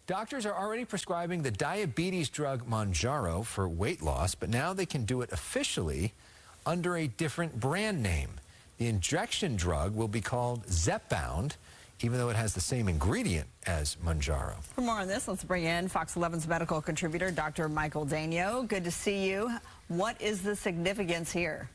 Doctors are already prescribing the diabetes drug Mounjaro for weight loss, but now they can do it officially under a different brand name. The injection drug will be called Zepbound, even though it has the same ingredient as Mounjaro. For more on this, let's bring in Fox 11's medical contributor, Dr. Michael Daignault. Good to see you. What is the significance here?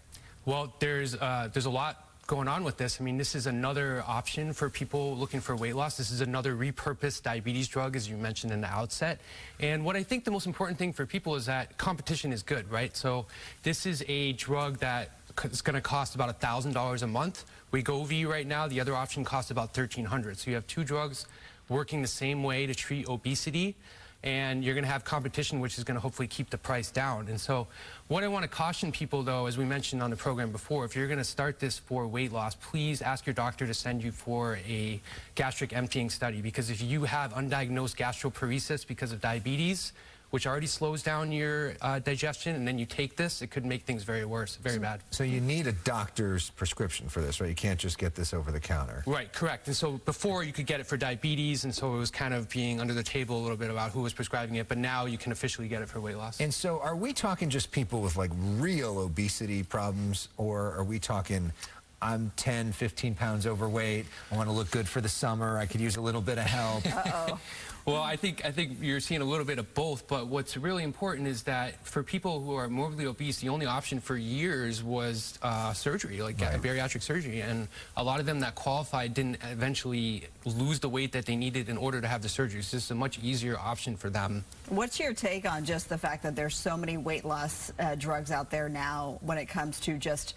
Well, there's a lot going on with this. I mean, this is another option for people looking for weight loss. This is another repurposed diabetes drug, as you mentioned in the outset. And what I think the most important thing for people is that competition is good, right? So this is a drug that is going to cost about $1,000 a month. Wegovy right now, the other option costs about $1,300. So you have two drugs working the same way to treat obesity, and you're going to have competition, which is going to hopefully keep the price down. And so what I want to caution people, though, as we mentioned on the program before, if you're going to start this for weight loss, please ask your doctor to send you for a gastric emptying study, because if you have undiagnosed gastroparesis because of diabetes, which already slows down your digestion, and then you take this, it could make things very bad. So you need a doctor's prescription for this, right? You can't just get this over the counter. Right, correct. And so before you could get it for diabetes, and so it was kind of being under the table a little bit about who was prescribing it, but now you can officially get it for weight loss. And so are we talking just people with like real obesity problems, or are we talking I'm 10, 15 pounds overweight, I want to look good for the summer, I could use a little bit of help? Uh-oh. Well, I think you're seeing a little bit of both, but what's really important is that for people who are morbidly obese, the only option for years was surgery, like bariatric surgery, and a lot of them that qualified didn't eventually lose the weight that they needed in order to have the surgery. So this is a much easier option for them. What's your take on just the fact that there's so many weight loss drugs out there now when it comes to just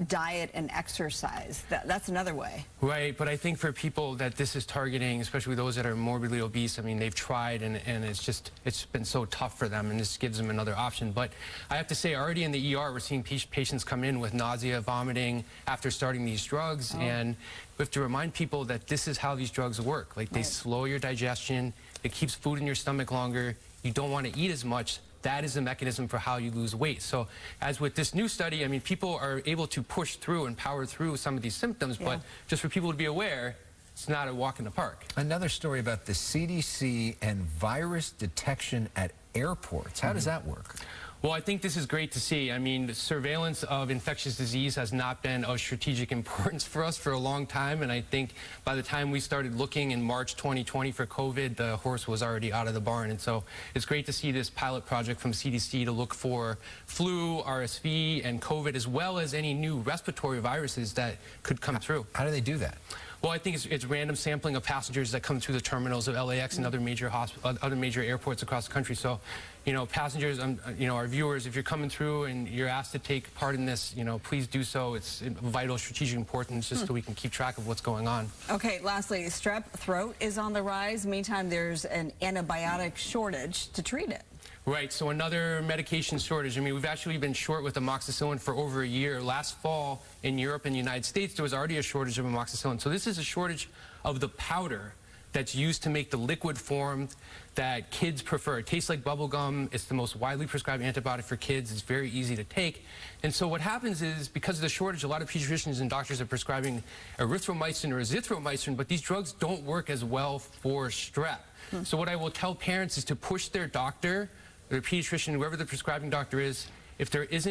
diet and exercise? That's another way. Right, but I think for people that this is targeting, especially those that are morbidly obese, I mean, they've tried and it's been so tough for them, and this gives them another option. But I have to say, already in the ER, we're seeing patients come in with nausea, vomiting after starting these drugs, and we have to remind people that this is how these drugs work. Like, they slow your digestion, it keeps food in your stomach longer, you don't want to eat as much. That is the mechanism for how you lose weight. So as with this new study, I mean, people are able to push through and power through some of these symptoms, but just for people to be aware, it's not a walk in the park. Another story about the CDC and virus detection at airports. How does that work? Well, I think this is great to see. I mean, the surveillance of infectious disease has not been of strategic importance for us for a long time, and I think by the time we started looking in March 2020 for COVID, the horse was already out of the barn. And so it's great to see this pilot project from CDC to look for flu, RSV, and COVID, as well as any new respiratory viruses that could come through. How do they do that? Well, I think it's random sampling of passengers that come through the terminals of LAX and other major airports across the country. So, you know, passengers, you know, our viewers, if you're coming through and you're asked to take part in this, you know, please do so. It's of vital strategic importance, just so we can keep track of what's going on. Okay, lastly, strep throat is on the rise. Meantime, there's an antibiotic shortage to treat it. Right, so another medication shortage. I mean, we've actually been short with amoxicillin for over a year. Last fall in Europe and the United States, there was already a shortage of amoxicillin. So this is a shortage of the powder that's used to make the liquid form that kids prefer. It tastes like bubble gum. It's the most widely prescribed antibiotic for kids. It's very easy to take. And so what happens is, because of the shortage, a lot of pediatricians and doctors are prescribing erythromycin or azithromycin, but these drugs don't work as well for strep. So what I will tell parents is to push their doctor, their pediatrician, whoever the prescribing doctor is, if there is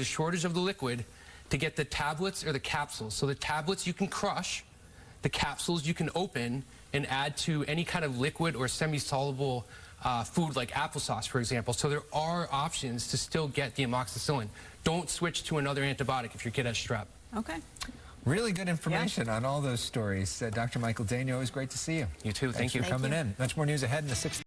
a shortage of the liquid, to get the tablets or the capsules. So the tablets you can crush, the capsules you can open and add to any kind of liquid or semi-soluble food like applesauce, for example. So there are options to still get the amoxicillin. Don't switch to another antibiotic if your kid has strep. Okay. Really good information on all those stories. Dr. Michael Daignault, it was great to see you. You too. Thank you for coming in. Much more news ahead in the 6th.